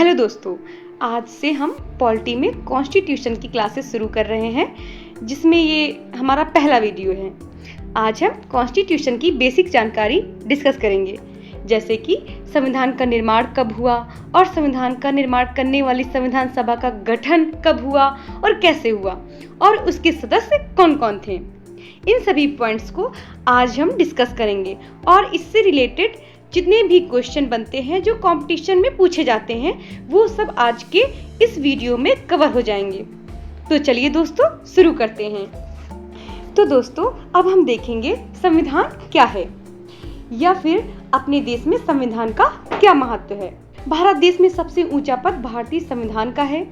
Hello दोस्तों, आज से हम पॉलिटी में कॉन्स्टिट्यूशन की क्लासेस शुरू कर रहे हैं, जिसमें ये हमारा पहला वीडियो है। आज हम कॉन्स्टिट्यूशन की बेसिक जानकारी डिस्कस करेंगे, जैसे कि संविधान का निर्माण कब हुआ और संविधान का निर्माण करने वाली संविधान सभा का गठन कब हुआ और कैसे हुआ और उसके सदस्य कौन कौन थे। इन सभी पॉइंट्स को आज हम डिस्कस करेंगे और इससे रिलेटेड जितने भी क्वेश्चन बनते हैं जो कंपटीशन में पूछे जाते हैं वो सब आज के इस वीडियो में कवर हो जाएंगे। तो चलिए दोस्तों शुरू करते हैं। तो दोस्तों अब हम देखेंगे संविधान क्या है या फिर अपने देश में संविधान का क्या महत्व है। भारत देश में सबसे ऊंचा पद भारतीय संविधान का है।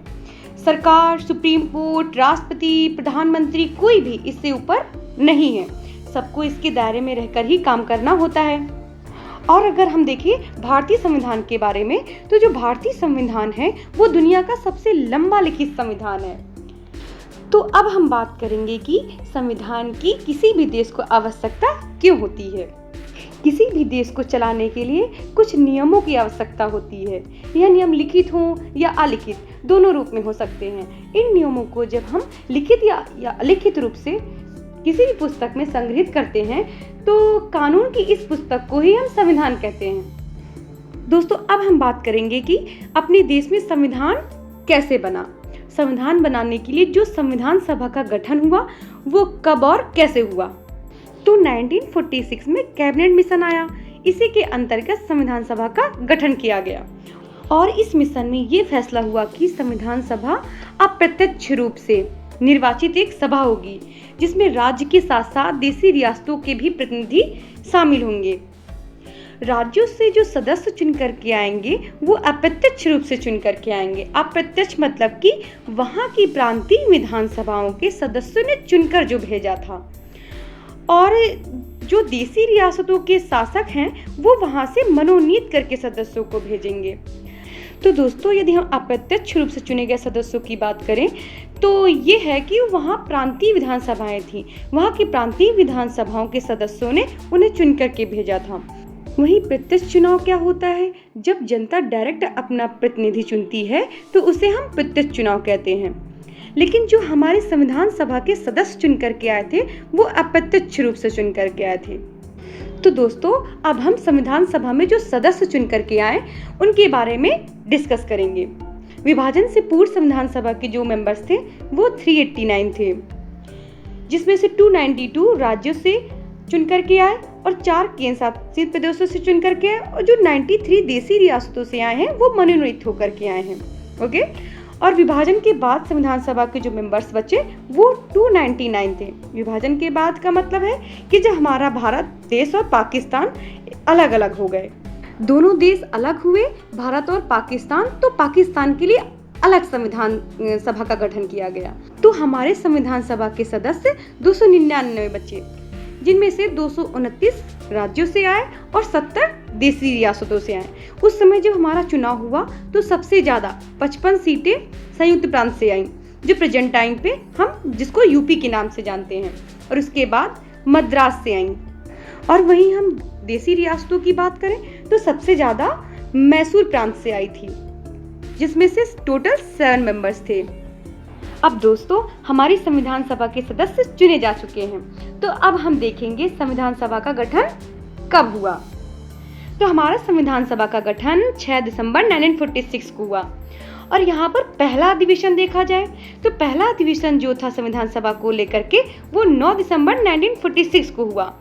सरकार, सुप्रीम कोर्ट, राष्ट्रपति, प्रधानमंत्री कोई भी इससे ऊपर नहीं है। सबको इसके दायरे में रहकर ही काम करना होता है। और अगर हम देखें भारतीय संविधान के बारे में, तो जो भारतीय संविधान है वो दुनिया का सबसे लंबा लिखित संविधान है। तो अब हम बात करेंगे कि संविधान की किसी भी देश को आवश्यकता क्यों होती है। किसी भी देश को चलाने के लिए कुछ नियमों की आवश्यकता होती है। यह नियम लिखित हों या अलिखित, दोनों रूप में हो सकते हैं। इन नियमों को जब हम लिखित या अलिखित रूप से किसी भी पुस्तक में संग्रहित करते हैं तो कानून की इस पुस्तक को ही हम संविधान कहते हैं। दोस्तों अब हम बात करेंगे कि अपने देश में संविधान कैसे बना। संविधान बनाने के लिए जो संविधान सभा का गठन हुआ वो कब और कैसे हुआ। तो 1946 में कैबिनेट मिशन आया। इसी के अंतर्गत संविधान सभा का गठन किया गया और इस मिशन में ये फैसला हुआ कि संविधान सभा अप्रत्यक्ष रूप से निर्वाचित एक सभा होगी, जिसमें राज्य के साथ साथ देशी रियासतों के भी प्रतिनिधि शामिल होंगे। राज्यों से जो सदस्य चुन करके आएंगे वो अप्रत्यक्ष रूप से चुन करके आएंगे। अप्रत्यक्ष मतलब कि वहाँ की प्रांतीय विधानसभाओं के सदस्यों ने चुनकर जो भेजा था, और जो देशी रियासतों के शासक हैं वो वहाँ से मनोनीत करके सदस्यों को भेजेंगे। तो दोस्तों यदि हम अप्रत्यक्ष रूप से चुने गए सदस्यों की बात करें तो ये है कि वहाँ प्रांतीय विधानसभाएं थीं। वहाँ की प्रांतीय विधानसभाओं के सदस्यों ने उन्हें चुन करके भेजा था। वहीं प्रत्यक्ष चुनाव क्या होता है? जब जनता डायरेक्ट अपना प्रतिनिधि चुनती है तो उसे हम प्रत्यक्ष चुनाव कहते हैं। लेकिन जो हमारे संविधान सभा के सदस्य चुन करके आए थे वो अप्रत्यक्ष रूप से चुन करके आए थे। तो दोस्तों अब हम संविधान सभा में जो सदस्य चुन करके आए उनके बारे में डिस्कस करेंगे। विभाजन से पूर्व संविधान सभा के जो मेंबर्स थे वो 389 थे, जिसमें से 292 राज्यों से चुन करके आए और 4 केंद्र शासित प्रदेशों से चुन करके आए, और जो 93 देशी रियासतों से आए हैं वो मनोनीत होकर के आए हैं। ओके, और विभाजन के बाद संविधान सभा के जो मेंबर्स बचे वो 299 थे। विभाजन के बाद का मतलब है कि जब हमारा भारत देश और पाकिस्तान अलग अलग हो गए, दोनों देश अलग हुए, भारत और पाकिस्तान, तो पाकिस्तान के लिए अलग संविधान सभा का गठन किया गया। तो हमारे संविधान सभा के सदस्य 299 बचे, जिनमें से 229 राज्यों से आए और 70 देशी रियासतों से आए। उस समय जब हमारा चुनाव हुआ तो सबसे ज्यादा 55 सीटें संयुक्त प्रांत से आईं, जो प्रेजेंट टाइम पे हम जिसको यूपी के नाम से जानते हैं, और उसके बाद मद्रास से आईं। और वहीं हम देशी रियासतों की बात करें तो सबसे ज्यादा मैसूर प्रांत से आई थी, जिसमें से टोटल 7 मेंबर्स थे। अब दोस्तों हमारी संविधान सभा के सदस्य चुने जा चुके हैं, तो अब हम देखेंगे संविधान सभा का गठन कब हुआ। तो हमारा संविधान सभा का गठन 6 दिसंबर 1946 को हुआ। और यहाँ पर पहला अधिवेशन देखा जाए तो पहला अधिवेशन जो था संविधान सभा को लेकर के वो 9 दिसंबर 1946 को हुआ,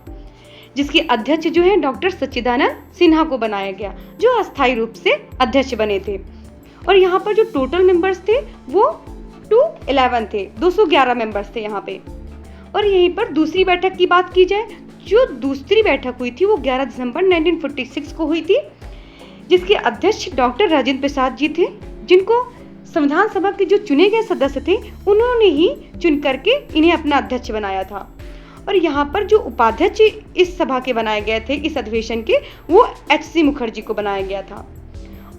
जिसके अध्यक्ष जो है डॉक्टर सच्चिदानंद सिन्हा को बनाया गया, जो अस्थायी रूप से अध्यक्ष बने थे। और यहाँ पर जो टोटल मेंबर्स थे वो 211 थे, 211 मेंबर्स थे यहाँ पे। और यहीं पर दूसरी बैठक की बात की जाए, जो दूसरी बैठक हुई थी वो 11 दिसंबर 1946 को हुई थी, जिसके अध्यक्ष डॉक्टर राजेंद्र प्रसाद जी थे, जिनको संविधान सभा के जो चुने गए सदस्य थे उन्होंने ही चुन करके इन्हें अपना अध्यक्ष बनाया था। और यहाँ पर जो उपाध्यक्ष इस सभा के बनाए गए थे इस अधिवेशन के, वो HC मुखर्जी को बनाया गया था।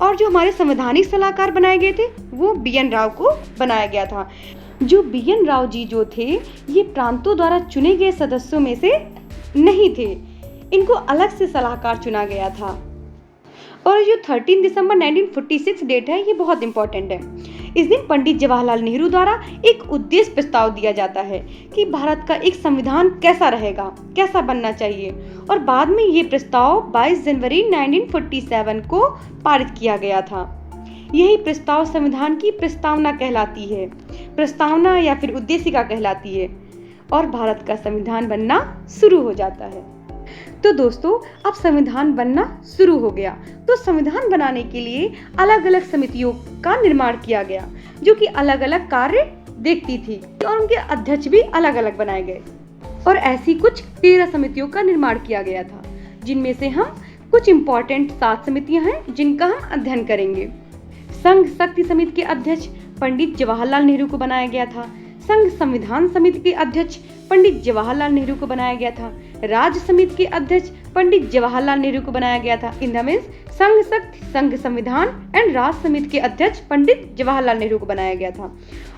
और जो हमारे संवैधानिक सलाहकार बनाए गए थे वो BN राव को बनाया गया था। जो BN राव जी जो थे ये प्रांतों द्वारा चुने गए सदस्यों में से नहीं थे, इनको अलग से सलाहकार चुना गया था। और जो 13 दिसंबर 1946 डेट है ये बहुत इंपॉर्टेंट है। इस दिन पंडित जवाहरलाल नेहरू द्वारा एक उद्देश्य प्रस्ताव दिया जाता है कि भारत का एक संविधान कैसा रहेगा, कैसा बनना चाहिए, और बाद में ये प्रस्ताव 22 जनवरी 1947 को पारित किया गया था। यही प्रस्ताव संविधान की प्रस्तावना कहलाती है, प्रस्तावना या फिर उद्देशिका कहलाती है, और भारत का संविधान बनना शुरू हो जाता है। तो दोस्तों, अब संविधान बनना शुरू हो गया, तो संविधान बनाने के लिए अलग अलग समितियों का निर्माण किया गया जो कि अलग अलग कार्य देखती थी, और उनके अध्यक्ष भी अलग अलग बनाए गए। और ऐसी कुछ 13 समितियों का निर्माण किया गया था, जिनमें से हम कुछ इम्पोर्टेंट 7 समितियां हैं जिनका हम अध्ययन करेंगे। संघ शक्ति समिति के अध्यक्ष पंडित जवाहरलाल नेहरू को बनाया गया था। संघ संविधान समिति के अध्यक्ष पंडित जवाहरलाल नेहरू को बनाया गया था। राज्य समिति के अध्यक्ष पंडित जवाहरलाल नेहरू को बनाया गया था। इन द मीन्स संघ शक्ति, संघ संविधान एंड राज्य समिति के अध्यक्ष पंडित जवाहरलाल नेहरू को बनाया गया था।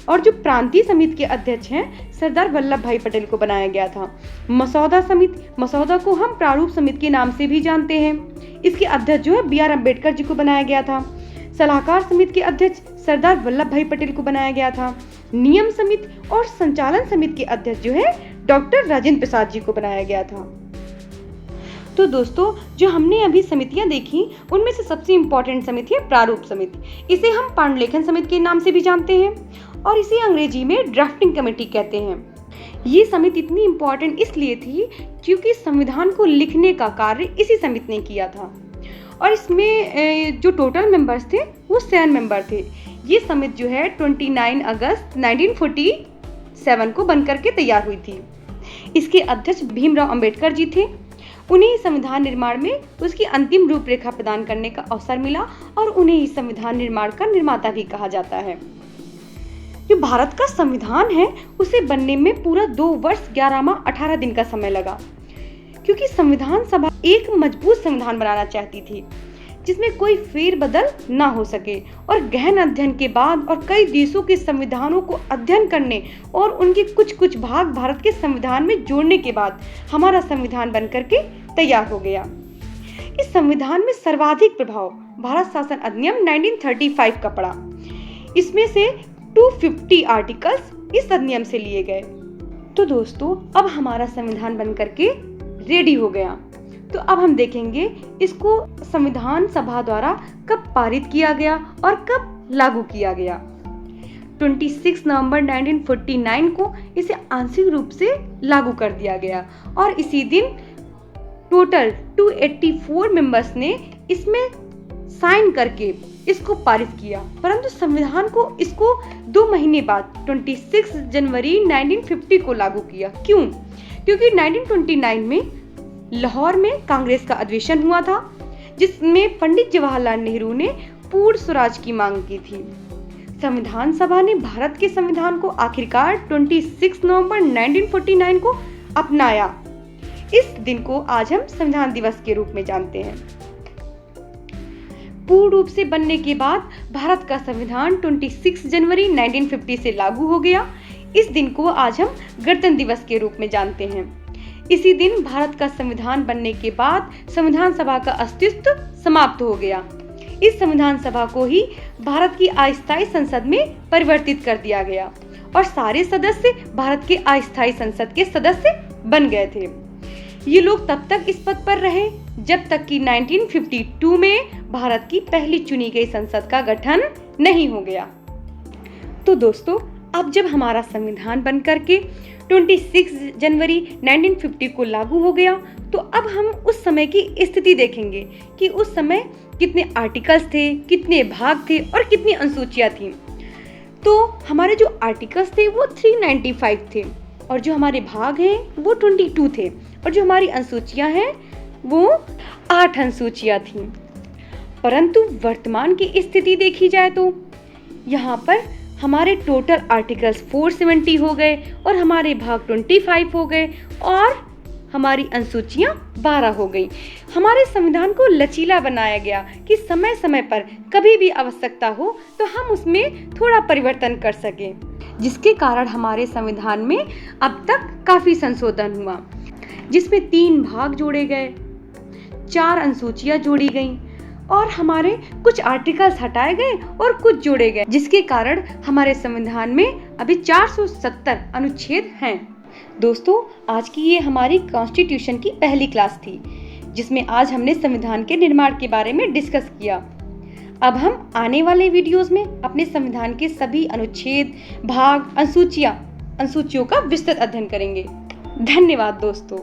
और जो प्रांतीय समिति के अध्यक्ष हैं सरदार वल्लभ भाई पटेल को बनाया गया था। मसौदा समिति, मसौदा को हम प्रारूप समिति के नाम से भी जानते हैं, इसके अध्यक्ष जो है बी आर अम्बेडकर जी को बनाया गया था। सलाहकार समिति के अध्यक्ष सरदार वल्लभ भाई पटेल को बनाया गया था। नियम समिति और संचालन समिति के अध्यक्ष जो है डॉक्टर राजेंद्र प्रसाद जी को बनाया गया था। तो दोस्तों, जो हमने अभी समितियां देखी उनमें से सबसे इम्पोर्टेंट समिति है प्रारूप समिति। इसे हम पांडुलेखन समिति के नाम से भी जानते हैं, और इसे अंग्रेजी में ड्राफ्टिंग कमेटी कहते हैं। ये समिति इतनी इम्पोर्टेंट इसलिए थी क्योंकि संविधान को लिखने का कार्य इसी समिति ने किया था, और इसमें जो टोटल मेंबर्स थे वो 7 मेंबर थे। ये समिति जो है 29 अगस्त 1947 को बनकर के तैयार हुई थी। इसके अध्यक्ष भीमराव अंबेडकर जी थे। उन्हें संविधान निर्माण में उसकी अंतिम रूपरेखा प्रदान करने का अवसर मिला, और उन्हें इस संविधान निर्माण का निर्माता भी कहा जाता है। जो भारत का संविधान है उसे बनने में पूरा 2 वर्ष 11 माह 18 दिन का समय लगा, क्योंकि संविधान सभा एक मजबूत संविधान बनाना चाहती थी जिसमें कोई फेरबदल ना हो सके। और गहन अध्ययन के बाद और कई देशों के संविधानों को अध्ययन करने और उनके कुछ कुछ भाग भारत के संविधान में जोड़ने के बाद हमारा संविधान बनकर के तैयार हो गया। इस संविधान में सर्वाधिक प्रभाव भारत शासन अधिनियम 1935 का पड़ा। इसमें से 250 आर्टिकल्स इस अधिनियम से लिए गए। तो दोस्तों, अब हमारा संविधान बनकर के रेडी हो गया। तो अब हम देखेंगे इसको संविधान सभा द्वारा कब पारित किया गया और कब लागू किया गया। 26 नवंबर 1949 को इसे आंशिक रूप से लागू कर दिया गया, और इसी दिन टोटल 284 मेंबर्स ने इसमें साइन करके इसको पारित किया। परंतु संविधान को इसको 2 महीने बाद 26 जनवरी 1950 को लागू किया। क्यों? क्योंकि 1929 में लाहौर में कांग्रेस का अधिवेशन हुआ था, जिसमें पंडित जवाहरलाल नेहरू ने पूर्ण स्वराज की मांग की थी। संविधान सभा ने भारत के संविधान को आखिरकार 26 नवंबर 1949 को अपनाया। इस दिन को आज हम संविधान दिवस के रूप में जानते हैं। पूर्ण रूप से बनने के बाद भारत का संविधान 26 जनवरी 1950 से लागू हो गया। इस दिन को आज हम गणतंत्र दिवस के रूप में जानते हैं। इसी दिन भारत का संविधान बनने के बाद संविधान सभा का अस्तित्व समाप्त हो गया। इस संविधान सभा को ही भारत की अस्थायी संसद में परिवर्तित कर दिया गया, और सारे सदस्य भारत के अस्थायी संसद के सदस्य बन गए थे। ये लोग तब तक इस पद पर रहे जब तक कि 1952 में भारत की पहली चुनी गई संसद का गठन नहीं हो गया। तो दोस्तों, अब जब हमारा संविधान बनकर के 26 जनवरी 1950 को लागू हो गया, तो अब हम उस समय की स्थिति देखेंगे कि उस समय कितने आर्टिकल्स थे, कितने भाग थे और कितनी अनुसूचियां थीं। तो हमारे जो आर्टिकल्स थे वो 395 थे, और जो हमारे भाग हैं वो 22 थे, और जो हमारी अनुसूचियां हैं वो 8 अनुसूचियां थीं। परंतु वर्तमान की स्थिति देखी जाए तो यहाँ पर हमारे टोटल आर्टिकल्स 470 हो गए, और हमारे भाग 25 हो गए, और हमारी अनुसूचियां 12 हो गई। हमारे संविधान को लचीला बनाया गया कि समय समय पर कभी भी आवश्यकता हो तो हम उसमें थोड़ा परिवर्तन कर सकें, जिसके कारण हमारे संविधान में अब तक काफी संशोधन हुआ, जिसमें 3 भाग जोड़े गए, 4 अनुसूचियां जोड़ी गईं, और हमारे कुछ आर्टिकल्स हटाए गए और कुछ जोड़े गए, जिसके कारण हमारे संविधान में अभी 470 अनुच्छेद हैं। दोस्तों, आज की ये हमारी कॉन्स्टिट्यूशन की पहली क्लास थी, जिसमें आज हमने संविधान के निर्माण के बारे में डिस्कस किया। अब हम आने वाले वीडियोस में अपने संविधान के सभी अनुच्छेद, भाग, अनुसूचियों का विस्तृत अध्ययन करेंगे। धन्यवाद दोस्तों।